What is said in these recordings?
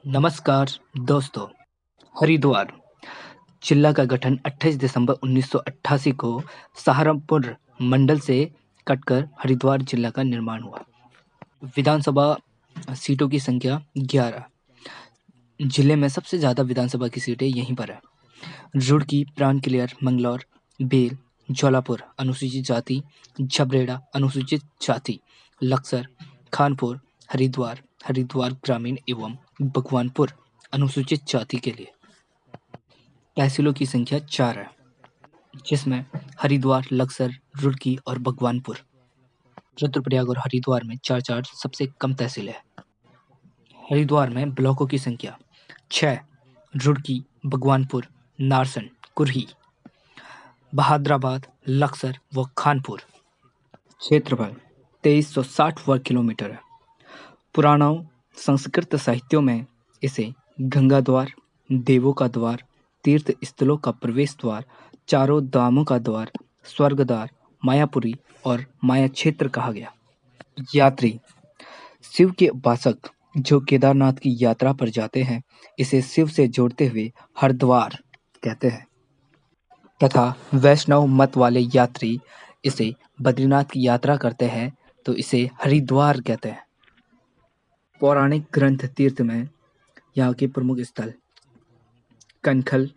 नमस्कार दोस्तों। हरिद्वार जिला का गठन 28 दिसंबर 1988 को सहारनपुर मंडल से कटकर हरिद्वार जिला का निर्माण हुआ। विधानसभा सीटों की संख्या 11। जिले में सबसे ज़्यादा विधानसभा की सीटें यहीं पर है। रुड़की, प्राणकिलर, मंगलौर, बेल, जौलापुर अनुसूचित जाति, झबरेड़ा अनुसूचित जाति, लक्सर, खानपुर, हरिद्वार, हरिद्वार ग्रामीण एवं भगवानपुर अनुसूचित जाति के लिए तहसीलों की संख्या 4 है, जिसमें हरिद्वार, लक्सर, रुड़की और भगवानपुर, रुद्रप्रयाग और हरिद्वार में 4-4 सबसे कम तहसील है। हरिद्वार में ब्लॉकों की संख्या 6, रुड़की, भगवानपुर, नारसन, कुरही, बहादुराबाद, लक्सर व खानपुर। क्षेत्रफल 2360 वर्ग किलोमीटर है। पुराणों संस्कृत साहित्यों में इसे गंगा द्वार, देवों का द्वार, तीर्थ स्थलों का प्रवेश द्वार, चारों धामों का द्वार, स्वर्ग द्वार, मायापुरी और माया क्षेत्र कहा गया। यात्री शिव के उपासक जो केदारनाथ की यात्रा पर जाते हैं, इसे शिव से जोड़ते हुए हरिद्वार कहते हैं, तथा वैष्णव मत वाले यात्री इसे बद्रीनाथ की यात्रा करते हैं तो इसे हरिद्वार कहते हैं। पौराणिक ग्रंथ तीर्थ में यहाँ के प्रमुख स्थल कनखल,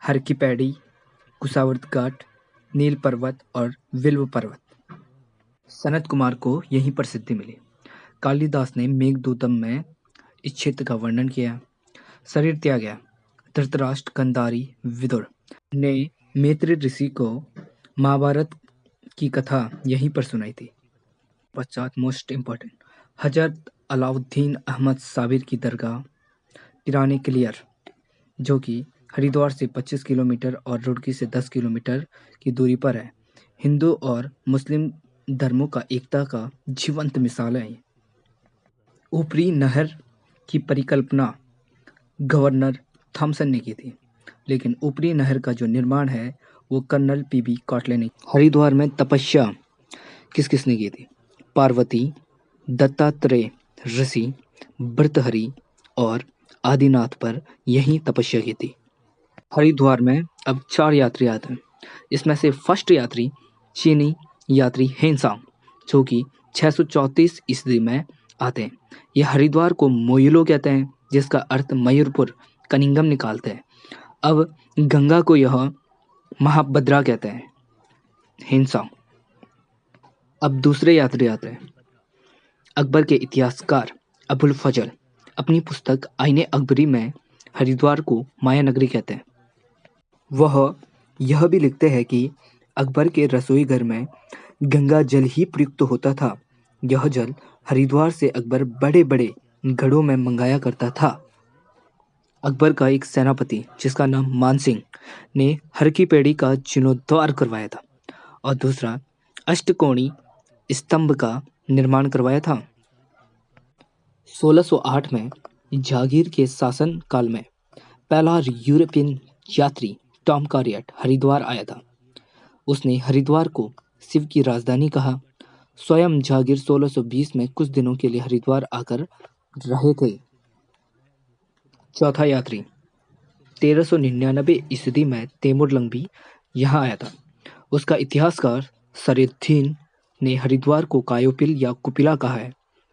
हर की पैड़ी, कुशावर्त घाट, नील पर्वत और विल्व पर्वत। सनत कुमार को यही प्रसिद्धि मिली। कालिदास ने मेघदूतम में इस क्षेत्र का वर्णन किया। शरीर त्याग धृतराष्ट्र, गांधारी, विदुर ने मैत्री ऋषि को महाभारत की कथा यहीं पर सुनाई थी। पश्चात मोस्ट इम्पोर्टेंट हजरत अलाउद्दीन अहमद साबिर की दरगाह पिराने क्लियर, जो कि हरिद्वार से 25 किलोमीटर और रुड़की से 10 किलोमीटर की दूरी पर है, हिंदू और मुस्लिम धर्मों का एकता का जीवंत मिसाल है। ऊपरी नहर की परिकल्पना गवर्नर थॉमसन ने की थी, लेकिन ऊपरी नहर का जो निर्माण है वो कर्नल पीबी कॉटले ने। हरिद्वार में तपस्या किस किसने की थी? पार्वती, दत्तात्रेय ऋषि, भर्तृहरि और आदिनाथ पर यही तपस्या की थी। हरिद्वार में अब 4 यात्री आते हैं। इसमें से फर्स्ट यात्री चीनी यात्री हेनसांग, जो कि 634 ईस्वी में आते हैं। ये हरिद्वार को मोयुलो कहते हैं, जिसका अर्थ मयूरपुर कनिंगम निकालते हैं। अब गंगा को यह महाभद्रा कहते हैं, हेनसांग। अब दूसरे यात्री आते हैं अकबर के इतिहासकार अबुल फजल, अपनी पुस्तक आईने अकबरी में हरिद्वार को माया नगरी कहते हैं। वह यह भी लिखते हैं कि अकबर के रसोई घर में गंगा जल ही प्रयुक्त होता था। यह जल हरिद्वार से अकबर बड़े बड़े घड़ों में मंगाया करता था। अकबर का एक सेनापति जिसका नाम मानसिंह ने हर की पेड़ी का जीर्णोद्धार करवाया था और दूसरा अष्टकोणी स्तंभ का निर्माण करवाया था। 1608 में जहांगीर के शासन काल में पहला यूरोपियन यात्री टॉम कार्रियट हरिद्वार आया था। उसने हरिद्वार को शिव की राजधानी कहा। स्वयं जहांगीर 1620 में कुछ दिनों के लिए हरिद्वार आकर रहे थे। चौथा यात्री 1399 ईस्वी में तैमूरलंग भी यहाँ आया था। उसका इतिहासकार सरेद्दीन ने हरिद्वार को कायोपिल या कुपिला कहा है,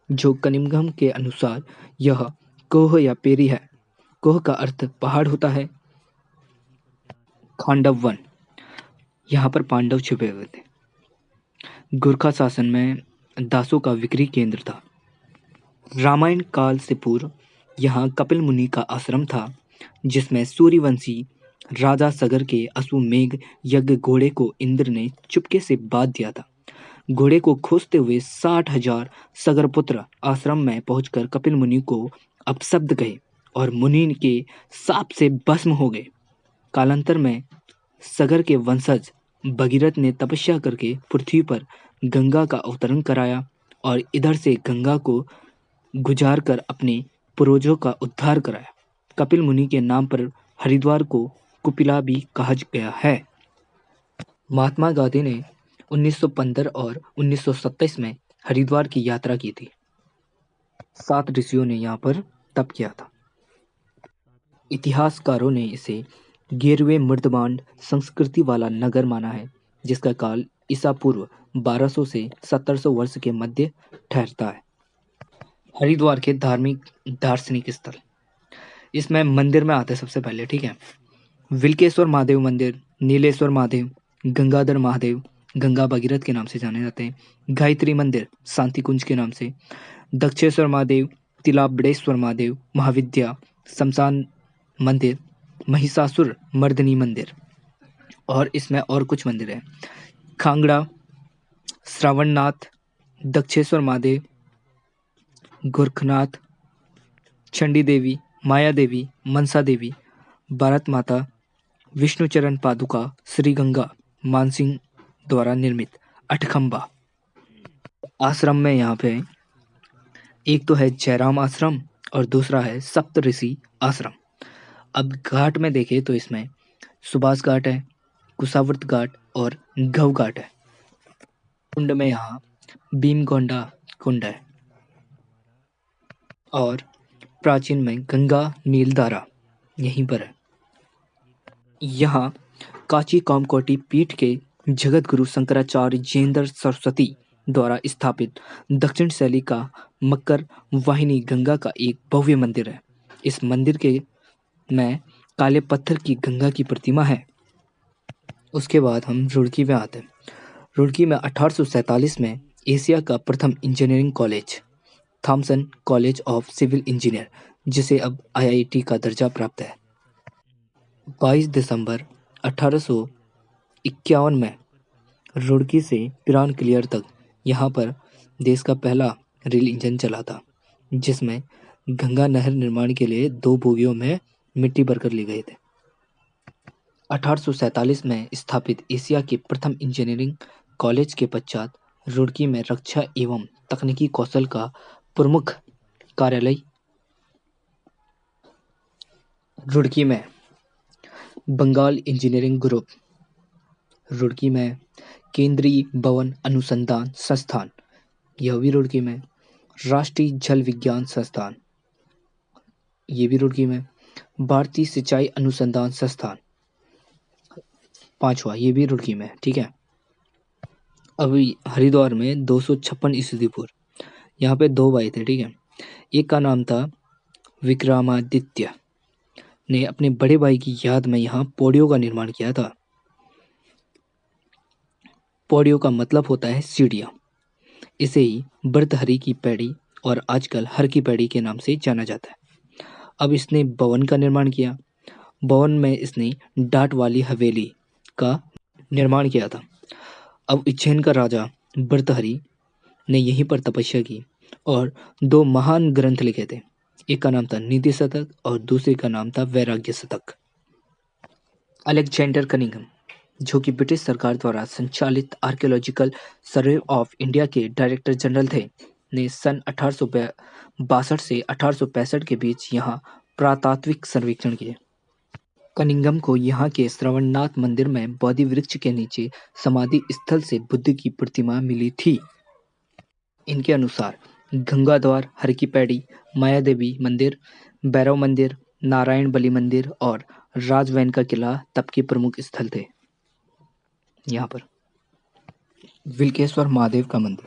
जो कनिंगम के अनुसार यह कोह या पेरी है। कोह का अर्थ पहाड़ होता है। खांडव वन, यहाँ पर पांडव छुपे हुए थे। गुरखा शासन में दासों का विक्री केंद्र था। रामायण काल से पूर्व यहाँ कपिल मुनि का आश्रम था, जिसमें सूर्यवंशी राजा सगर के अश्वमेघ यज्ञ घोड़े को इंद्र ने चुपके से बांध दिया था। घोड़े को खोजते हुए 60,000 सगरपुत्र आश्रम में पहुंचकर कपिल मुनि को अपशब्द गए और मुनि के साप से भस्म हो गए। कालांतर में सगर के वंशज भगीरथ ने तपस्या करके पृथ्वी पर गंगा का अवतरण कराया और इधर से गंगा को गुजार कर अपने पूर्वजों का उद्धार कराया। कपिल मुनि के नाम पर हरिद्वार को कुपिला भी कहा गया है। महात्मा गांधी ने 1915 और 1927 में हरिद्वार की यात्रा की थी। 7 ऋषियों ने यहाँ पर तप किया था। इतिहासकारों ने इसे गिरवे मर्दबान संस्कृति वाला नगर माना है, जिसका काल ईसा पूर्व 1200 से 1700 वर्ष के मध्य ठहरता है। हरिद्वार के धार्मिक दार्शनिक स्थल, इसमें मंदिर में आते हैं सबसे पहले, ठीक है। विल्केश्वर महादेव मंदिर, नीलेश्वर महादेव, गंगाधर महादेव, गंगा भगीरथ के नाम से जाने जाते हैं, गायत्री मंदिर शांति कुंज के नाम से, दक्षेश्वर महादेव, तिलाबड़ेश्वर महादेव, महाविद्या, शमशान मंदिर, महिषासुर मर्दनी मंदिर, और इसमें और कुछ मंदिर हैं, खांगड़ा, श्रवणनाथ, दक्षेश्वर महादेव, गोरखनाथ, चंडी देवी, माया देवी, मनसा देवी, भारत माता, विष्णुचरण पादुका, श्री गंगा, मानसिंह द्वारा निर्मित अठखंबा। आश्रम में यहाँ पे एक तो है जयराम आश्रम और दूसरा है सप्त ऋषि आश्रम। अब घाट में देखें तो इसमें सुभाष घाट है, कुशावर्त घाट और घव घाट है। कुंड में यहाँ भीमगोंडा कुंड है और प्राचीन में गंगा नीलधारा यहीं पर है। यहाँ काची कामकोटि पीठ के जगत गुरु शंकराचार्य जयेंद्र सरस्वती द्वारा स्थापित दक्षिण शैली का मकर वाहिनी गंगा का एक भव्य मंदिर है। इस मंदिर के में काले पत्थर की गंगा की प्रतिमा है। उसके बाद हम रुड़की में आते हैं। रुड़की में 1847 में एशिया का प्रथम engineering college Thomson college of civil engineer, जिसे अब IIT का दर्जा प्राप्त है। 22 दिसंबर 1851 में रुड़की से पिरान क्लियर तक यहाँ पर देश का पहला रेल इंजन चला था, जिसमें गंगा नहर निर्माण के लिए 2 बोगियों में मिट्टी भरकर ले गए थे। 1847 में स्थापित एशिया के प्रथम इंजीनियरिंग कॉलेज के पश्चात रुड़की में रक्षा एवं तकनीकी कौशल का प्रमुख कार्यालय, रुड़की में बंगाल इंजीनियरिंग ग्रुप, रुड़की में केंद्रीय भवन अनुसंधान संस्थान, यह भी रुड़की में, राष्ट्रीय जल विज्ञान संस्थान, ये भी रुड़की में, भारतीय सिंचाई अनुसंधान संस्थान, 5वां ये भी रुड़की में, ठीक है। अभी हरिद्वार में 256 ईस्वी पूर्व यहाँ पे 2 भाई थे, ठीक है। एक का नाम था विक्रमादित्य, ने अपने बड़े भाई की याद में यहाँ पौड़ियों का निर्माण किया था। पौड़ियों का मतलब होता है सीढ़ियाँ। इसे ही भर्तहरि की पैड़ी और आजकल हर की पैड़ी के नाम से जाना जाता है। अब इसने भवन का निर्माण किया। भवन में इसने डाट वाली हवेली का निर्माण किया था। अब उज्जैन का राजा भर्तहरि ने यहीं पर तपस्या की और 2 महान ग्रंथ लिखे थे। एक का नाम था नीति शतक और दूसरे का नाम था वैराग्य शतक। अलेक्जेंडर कनिंघम, जो कि ब्रिटिश सरकार द्वारा संचालित आर्कियोलॉजिकल सर्वे ऑफ इंडिया के डायरेक्टर जनरल थे, ने सन 1862 से 1865 के बीच यहाँ पुरातात्विक सर्वेक्षण किए। कनिंघम को यहाँ के श्रवणनाथ मंदिर में बोधि वृक्ष के नीचे समाधि स्थल से बुद्ध की प्रतिमा मिली थी। इनके अनुसार गंगा द्वार, हर की पैड़ी, माया देवी मंदिर, भैरव मंदिर, नारायण बलि मंदिर और राजवैन का किला तब के प्रमुख स्थल थे। यहाँ पर विल्केश्वर महादेव का मंदिर,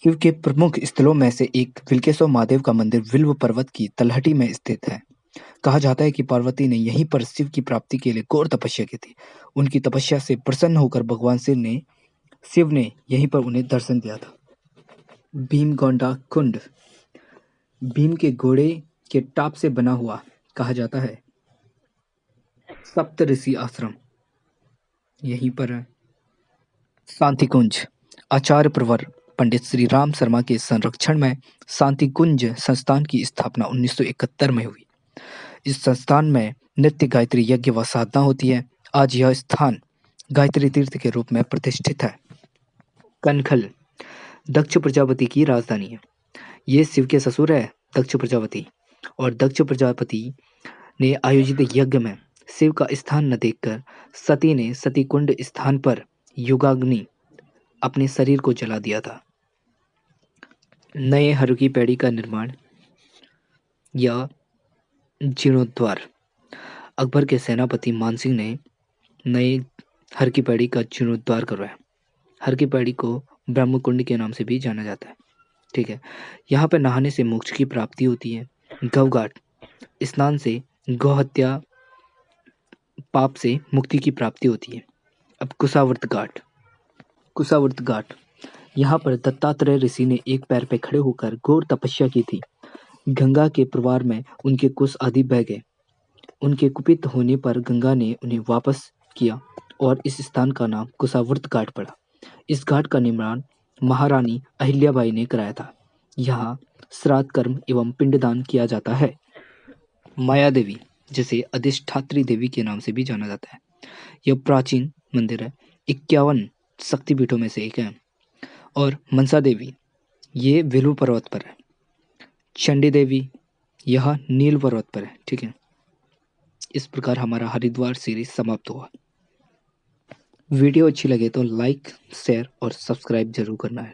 शिव के प्रमुख स्थलों में से एक विल्केश्वर महादेव का मंदिर विल्व पर्वत की तलहटी में स्थित है। कहा जाता है कि पार्वती ने यहीं पर शिव की प्राप्ति के लिए घोर तपस्या की थी। उनकी तपस्या से प्रसन्न होकर भगवान शिव ने यहीं पर उन्हें दर्शन दिया था। भीमगोंडा कुंड, भीम के घोड़े के टाप से बना हुआ कहा जाता है। सप्त ऋषि आश्रम यहीं पर है। शांति कुंज, आचार्य प्रवर पंडित श्री राम शर्मा के संरक्षण में शांति कुंज संस्थान की स्थापना 1971 में हुई। इस संस्थान में नित्य गायत्री यज्ञ व साधना होती है। आज यह स्थान गायत्री तीर्थ के रूप में प्रतिष्ठित है। कनखल दक्ष प्रजापति की राजधानी है। ये शिव के ससुर है दक्ष प्रजापति, और दक्ष प्रजापति ने आयोजित यज्ञ में शिव का स्थान न देखकर सती ने सती कुंड स्थान पर युगाग्नि अपने शरीर को जला दिया था। नए हर की पैड़ी का निर्माण या जीर्णोद्धार अकबर के सेनापति मानसिंह ने नए हर की पैड़ी का जीर्णोद्धार करवाया। हर की पैड़ी को ब्रह्मकुंड के नाम से भी जाना जाता है। ठीक है, यहाँ पर नहाने से मोक्ष की प्राप्ति होती है। गौ घाट, स्नान से गौ हत्या पाप से मुक्ति की प्राप्ति होती है। अब कुशावर्त घाट, कुशावर्त घाट, यहाँ पर दत्तात्रेय ऋषि ने एक पैर पे खड़े होकर घोर तपस्या की थी। गंगा के प्रवाह में उनके कुश आदि बह गए। उनके कुपित होने पर गंगा ने उन्हें वापस किया और इस स्थान का नाम कुशावर्त घाट पड़ा। इस घाट का निर्माण महारानी अहिल्याबाई ने कराया था। यहाँ श्राद्ध कर्म एवं पिंडदान किया जाता है। माया देवी, जिसे अधिष्ठात्री देवी के नाम से भी जाना जाता है, यह प्राचीन मंदिर है। 51 शक्तिपीठों में से एक है। और मनसा देवी, ये विलु पर्वत पर है। चंडी देवी, यह नील पर्वत पर है। ठीक है, इस प्रकार हमारा हरिद्वार सीरीज समाप्त हुआ। वीडियो अच्छी लगे तो लाइक, शेयर और सब्सक्राइब जरूर करना है।